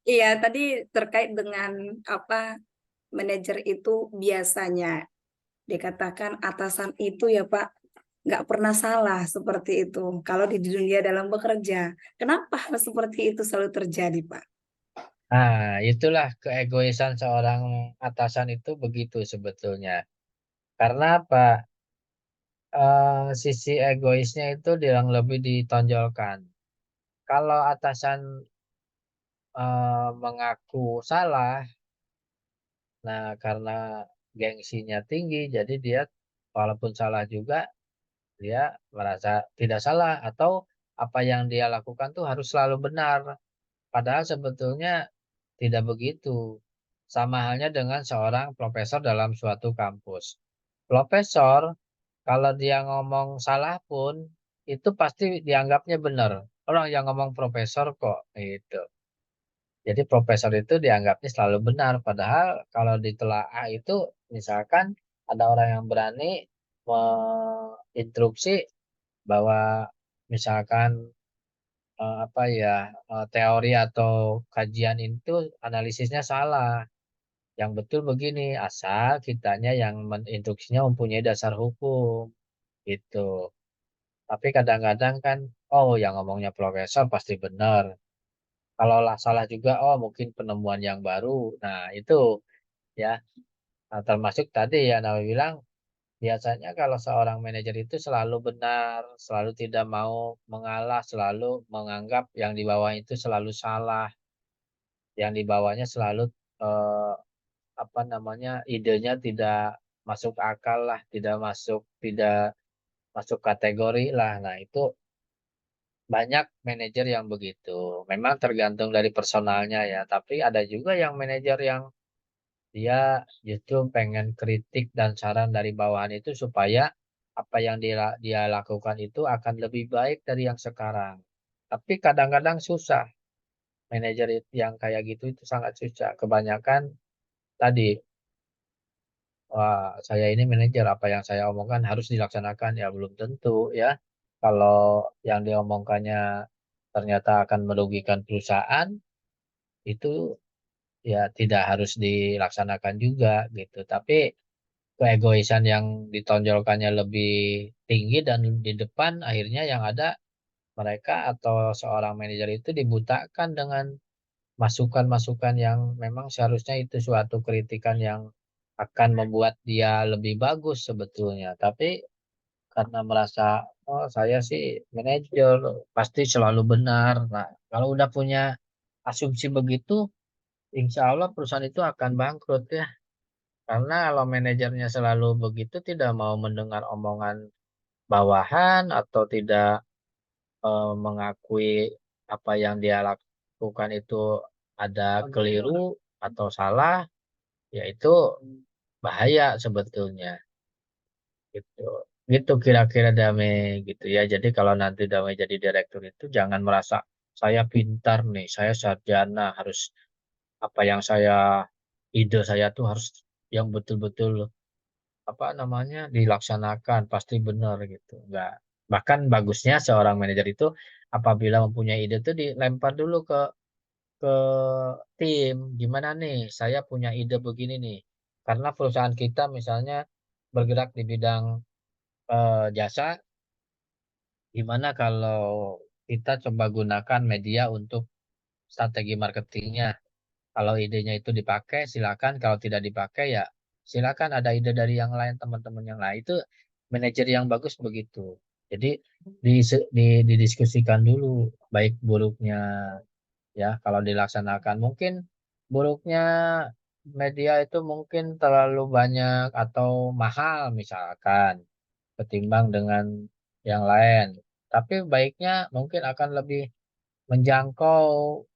S2: Iya, tadi terkait dengan apa manajer itu biasanya dikatakan atasan itu ya Pak nggak pernah salah seperti itu kalau di dunia dalam bekerja. Kenapa hal seperti itu selalu terjadi, Pak?
S1: Nah, itulah keegoisan seorang atasan itu begitu sebetulnya. Karena apa? Sisi egoisnya itu yang lebih ditonjolkan. Kalau atasan mengaku salah, nah karena gengsinya tinggi, jadi dia walaupun salah juga, dia merasa tidak salah atau apa yang dia lakukan tuh harus selalu benar. Padahal sebetulnya tidak begitu. Sama halnya dengan seorang profesor dalam suatu kampus. Profesor, kalau dia ngomong salah pun, itu pasti dianggapnya benar. Orang yang ngomong profesor kok, gitu. Jadi profesor itu dianggapnya selalu benar. Padahal kalau ditelaah itu, misalkan ada orang yang berani menginstruksi bahwa misalkan apa ya teori atau kajian itu analisisnya salah. Yang betul begini, asal kitanya yang menginstruksinya mempunyai dasar hukum. Gitu. Tapi kadang-kadang kan, oh yang ngomongnya profesor pasti benar. Kalau lah salah juga, oh mungkin penemuan yang baru. Nah itu ya. Nah, termasuk tadi ya Nawi bilang, biasanya kalau seorang manajer itu selalu benar, selalu tidak mau mengalah, selalu menganggap yang di bawah itu selalu salah, yang di bawahnya selalu eh, apa namanya idenya tidak masuk akal lah, tidak masuk kategori lah. Nah itu banyak manajer yang begitu. Memang tergantung dari personalnya ya, tapi ada juga yang manajer yang dia justru pengen kritik dan saran dari bawahan itu supaya apa yang dia lakukan itu akan lebih baik dari yang sekarang. Tapi kadang-kadang susah. Manajer yang kayak gitu itu sangat susah. Kebanyakan tadi, wah saya ini manajer, apa yang saya omongkan harus dilaksanakan. Ya belum tentu ya. Kalau yang diomongkannya ternyata akan merugikan perusahaan, itu ya tidak harus dilaksanakan juga gitu. Tapi keegoisan yang ditonjolkannya lebih tinggi dan di depan, akhirnya yang ada mereka atau seorang manajer itu dibutakan dengan masukan-masukan yang memang seharusnya itu suatu kritikan yang akan membuat dia lebih bagus sebetulnya. Tapi karena merasa, oh saya sih manajer pasti selalu benar. Nah, kalau udah punya asumsi begitu, insya Allah perusahaan itu akan bangkrut ya. Karena kalau manajernya selalu begitu, tidak mau mendengar omongan bawahan atau tidak mengakui apa yang dia lakukan itu ada keliru atau salah, yaitu bahaya sebetulnya. Gitu. Gitu kira-kira Damai gitu ya. Jadi kalau nanti Damai jadi direktur itu jangan merasa saya pintar nih, saya sarjana, harus apa yang ide saya tuh harus yang betul-betul apa namanya dilaksanakan pasti benar gitu. Enggak. Bahkan bagusnya seorang manajer itu apabila mempunyai ide itu dilempar dulu ke tim. Gimana nih? Saya punya ide begini nih. Karena perusahaan kita misalnya bergerak di bidang jasa, gimana kalau kita coba gunakan media untuk strategi marketingnya? Kalau idenya itu dipakai, silakan. Kalau tidak dipakai, ya silakan ada ide dari yang lain, teman-teman yang lain. Itu manajer yang bagus begitu. Jadi didiskusikan dulu baik buruknya ya kalau dilaksanakan. Mungkin buruknya media itu mungkin terlalu banyak atau mahal misalkan ketimbang dengan yang lain. Tapi baiknya mungkin akan lebih menjangkau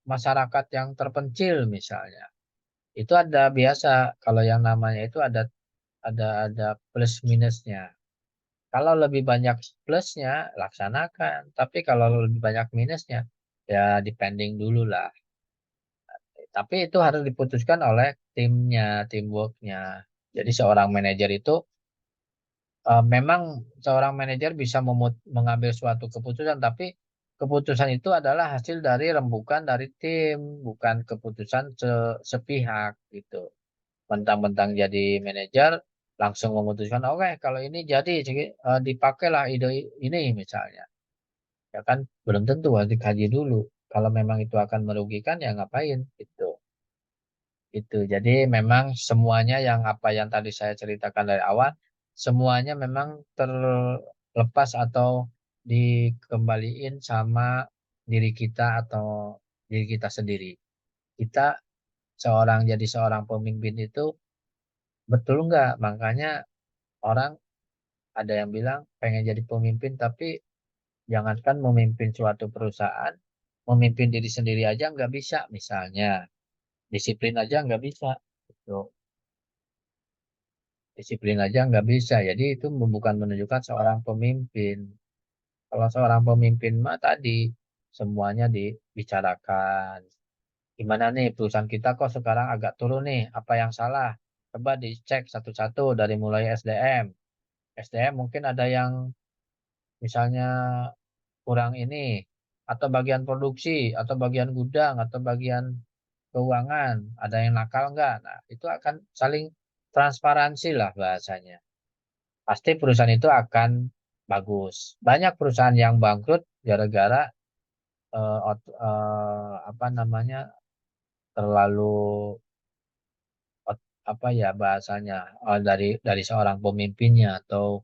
S1: masyarakat yang terpencil misalnya. Itu ada biasa kalau yang namanya itu ada plus minusnya. Kalau lebih banyak plusnya laksanakan, tapi kalau lebih banyak minusnya ya depending dulu lah. Tapi itu harus diputuskan oleh timnya, teamworknya. Jadi seorang manajer itu memang seorang manajer bisa mengambil suatu keputusan, tapi keputusan itu adalah hasil dari rembukan dari tim, bukan keputusan sepihak gitu. Mentang-mentang jadi manajer langsung memutuskan, oke kalau ini jadi dipakailah ide ini misalnya. Ya kan belum tentu harus dikaji dulu. Kalau memang itu akan merugikan ya ngapain gitu. Itu. Jadi memang semuanya yang apa yang tadi saya ceritakan dari awal, semuanya memang terlepas atau dikembaliin sama diri kita atau diri kita sendiri. Kita jadi seorang pemimpin itu betul nggak? Makanya orang ada yang bilang pengen jadi pemimpin tapi jangankan memimpin suatu perusahaan, memimpin diri sendiri aja nggak bisa misalnya. Disiplin aja nggak bisa. Gitu. Disiplin aja nggak bisa. Jadi itu bukan menunjukkan seorang pemimpin. Kalau seorang pemimpin mah tadi semuanya dibicarakan. Gimana nih perusahaan kita kok sekarang agak turun nih? Apa yang salah? Coba dicek satu-satu dari mulai SDM. SDM mungkin ada yang misalnya kurang ini, atau bagian produksi, atau bagian gudang, atau bagian keuangan, ada yang nakal nggak? Nah, itu akan saling transparansi lah bahasanya. Pasti perusahaan itu akan bagus. Banyak perusahaan yang bangkrut gara-gara apa namanya terlalu apa ya bahasanya dari seorang pemimpinnya atau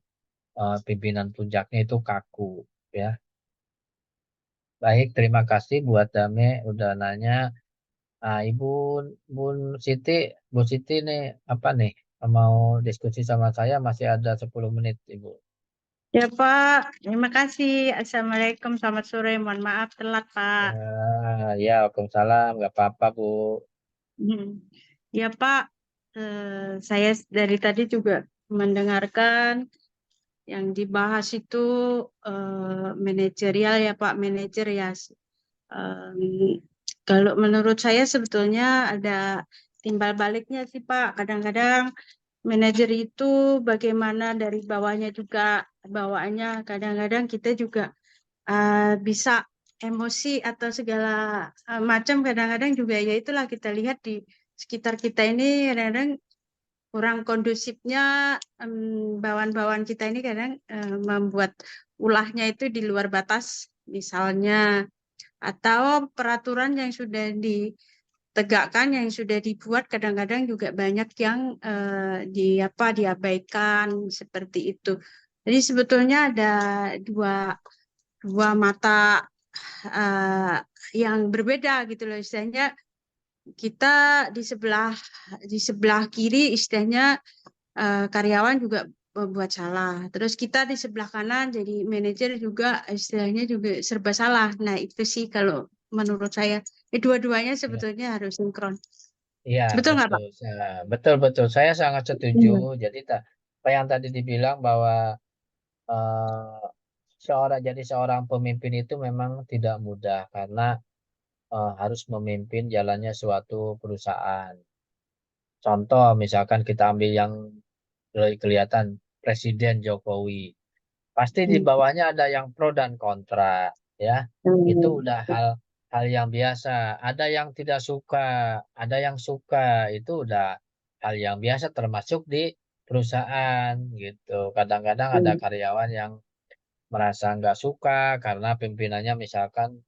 S1: pimpinan puncaknya itu kaku ya. Baik, terima kasih buat Dame udah nanya. Nah, Bun Siti, Bu Siti nih apa nih mau diskusi sama saya masih ada 10 menit Ibu.
S3: Ya Pak, terima kasih. Assalamualaikum, selamat sore. Mohon maaf telat Pak.
S1: Ya, Waalaikumsalam, nggak apa-apa Bu.
S3: Hmm. Ya Pak, saya dari tadi juga mendengarkan yang dibahas itu manajerial ya Pak, manajer ya. Em, Kalau menurut saya sebetulnya ada timbal baliknya sih Pak. Kadang-kadang manajer itu bagaimana dari bawahnya juga bawaannya. Kadang-kadang kita juga bisa emosi atau segala macam. Kadang-kadang juga ya itulah kita lihat di sekitar kita ini kadang-kadang kurang kondusifnya bawahan-bawahan kita ini kadang membuat ulahnya itu di luar batas misalnya atau peraturan yang sudah ditegakkan yang sudah dibuat kadang-kadang juga banyak yang diabaikan seperti itu. Jadi sebetulnya ada dua dua mata eh, yang berbeda gitu loh istilahnya kita di sebelah di sebelah kiri istilahnya karyawan juga membuat salah. Terus kita di sebelah kanan jadi manajer juga istilahnya juga serba salah. Nah, itu sih kalau menurut saya. Dua-duanya
S1: Ya,
S3: sebetulnya harus sinkron.
S1: iya,
S3: Betul nggak,
S1: betul.
S3: Pak?
S1: Betul, betul. Saya sangat setuju.
S3: Iya.
S1: Jadi apa yang tadi dibilang bahwa eh, jadi seorang pemimpin itu memang tidak mudah karena harus memimpin jalannya suatu perusahaan. Contoh, misalkan kita ambil yang kelihatan Presiden Jokowi. Pasti di
S3: Hmm.
S1: bawahnya ada yang pro dan kontra, ya. Itu
S3: Hmm.
S1: udah hal yang biasa. Ada yang tidak suka, ada yang suka. Itu udah hal yang biasa termasuk di perusahaan gitu. Kadang-kadang ada
S3: Hmm.
S1: karyawan yang merasa nggak suka karena pimpinannya misalkan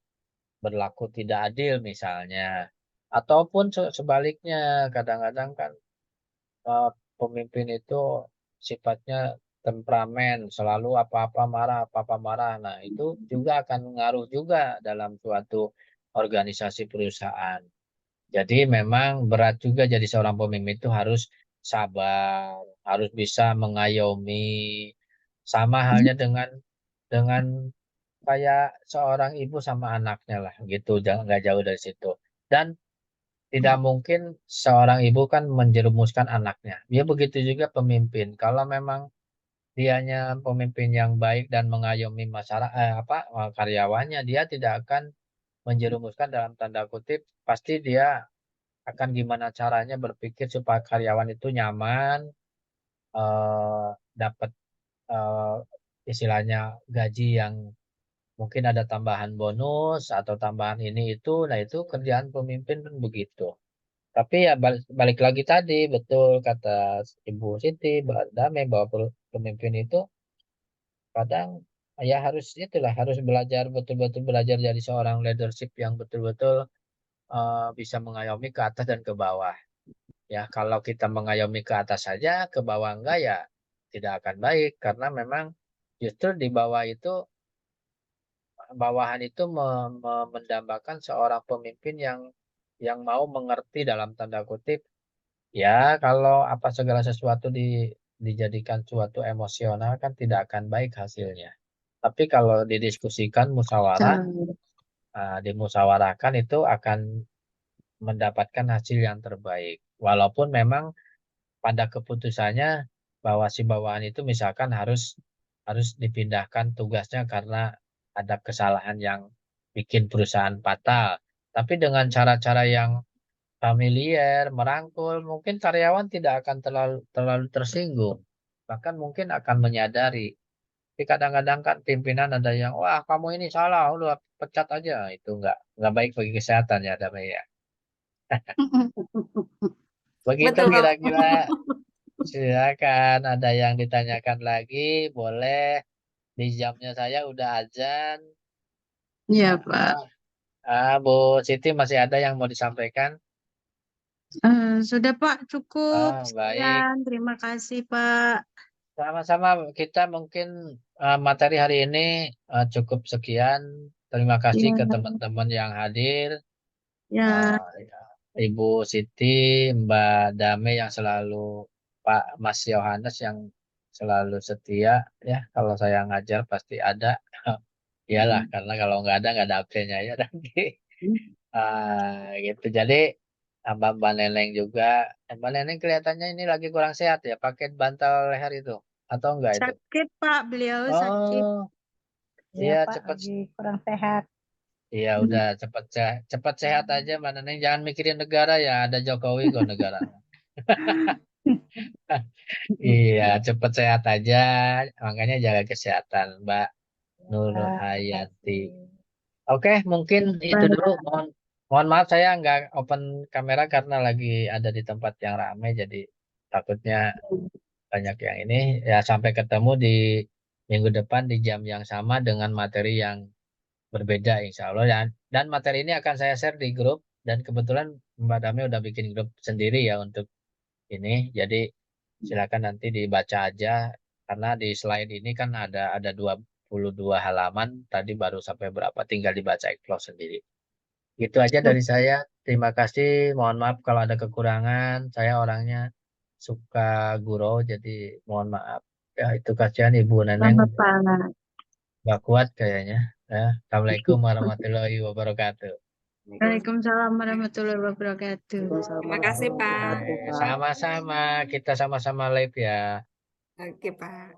S1: berlaku tidak adil misalnya. Ataupun sebaliknya, kadang-kadang kan eh, pemimpin itu sifatnya temperamen, selalu apa-apa marah, apa-apa marah. Nah, itu juga akan mengaruh juga dalam suatu organisasi perusahaan. Jadi memang berat juga jadi seorang pemimpin itu harus sabar, harus bisa mengayomi. Sama halnya dengan kayak seorang ibu sama anaknya lah gitu, jangan nggak jauh dari situ. Dan tidak mungkin seorang ibu kan menjerumuskan anaknya. Dia begitu juga pemimpin. Kalau memang dianya pemimpin yang baik dan mengayomi karyawannya, dia tidak akan menjerumuskan dalam tanda kutip. Pasti dia akan gimana caranya berpikir supaya karyawan itu nyaman, dapat eh, istilahnya gaji yang mungkin ada tambahan bonus atau tambahan ini itu. Nah itu kerjaan pemimpin kan begitu. Tapi ya balik lagi tadi, betul kata Ibu Siti, Mbak Dame, bahwa pemimpin itu kadang ya harus itulah, harus belajar, betul-betul belajar jadi seorang leadership yang betul-betul bisa mengayomi ke atas dan ke bawah. Ya kalau kita mengayomi ke atas saja, ke bawah enggak ya tidak akan baik, karena memang justru di bawah itu, bawahan itu mendambakan seorang pemimpin yang mau mengerti dalam tanda kutip. Ya, kalau apa segala sesuatu dijadikan suatu emosional kan tidak akan baik hasilnya. Tapi kalau didiskusikan musyawarah,
S3: Betul.
S1: dimusyawarahkan itu akan mendapatkan hasil yang terbaik. Walaupun memang pada keputusannya bahwa si bawahan itu misalkan harus harus dipindahkan tugasnya karena ada kesalahan yang bikin perusahaan fatal. Tapi dengan cara-cara yang familiar, merangkul, mungkin karyawan tidak akan terlalu terlalu tersinggung. Bahkan mungkin akan menyadari. Tapi kadang-kadang kan pimpinan ada yang, wah kamu ini salah, udah pecat aja. Itu nggak baik bagi kesehatan ya, Damai ya. Begitu
S2: Betul, Kak.
S1: kira-kira. Silakan, ada yang ditanyakan lagi, boleh. Di jamnya saya udah azan.
S3: Iya, Pak.
S1: Ah, Bu Siti masih ada yang mau disampaikan?
S3: Sudah, Pak, cukup.
S1: Baik.
S3: Sekian. Terima kasih, Pak.
S1: Sama-sama, kita mungkin materi hari ini cukup sekian. Terima kasih
S3: Ya,
S1: ke teman-teman yang hadir.
S3: ya,
S1: Ya, Ibu Siti, Mbak Dame yang selalu, Pak Mas Yohanes yang selalu setia. Ya, kalau saya ngajar pasti ada. Iyalah, karena kalau nggak ada absennya ya nanti. Gitu. Jadi Mbak Neneng juga. Mbak Neneng kelihatannya ini lagi kurang sehat ya, pakai bantal leher itu atau enggak itu?
S3: sakit, Pak. Beliau sakit.
S1: Oh,
S4: Iya
S1: iya
S4: Pak,
S1: cepat.
S4: lagi kurang sehat.
S1: Iya udah cepat sehat aja Mbak Neneng. Jangan mikirin negara ya, ada Jokowi kok negara. Iya, cepat sehat aja. Makanya jaga kesehatan, Mbak
S4: Ya
S1: Nur
S4: Pak,
S1: Hayati.
S4: makasih.
S1: Oke, mungkin itu dulu.
S3: Pak.
S1: Mohon maaf saya nggak open kamera karena lagi ada di tempat yang ramai, jadi takutnya banyak yang ini. Ya sampai ketemu di minggu depan di jam yang sama dengan materi yang berbeda insya Allah. Dan materi ini akan saya share di grup, dan kebetulan Mbak Dami udah bikin grup sendiri ya untuk ini. Jadi silakan nanti dibaca aja, karena di slide ini kan ada 22 halaman, tadi baru sampai berapa, tinggal dibaca explore sendiri. Gitu aja dari saya. Terima kasih. Mohon maaf kalau ada kekurangan. Saya orangnya suka gurau, jadi mohon maaf. Ya, itu kasihan Ibu Neneng
S3: Selamat, Pak.
S1: nggak kuat kayaknya. Ya. Assalamualaikum warahmatullahi wabarakatuh.
S3: Waalaikumsalam warahmatullahi wabarakatuh.
S2: Terima kasih, Pak.
S1: Sama-sama. Kita sama-sama live ya.
S2: Oke, Pak.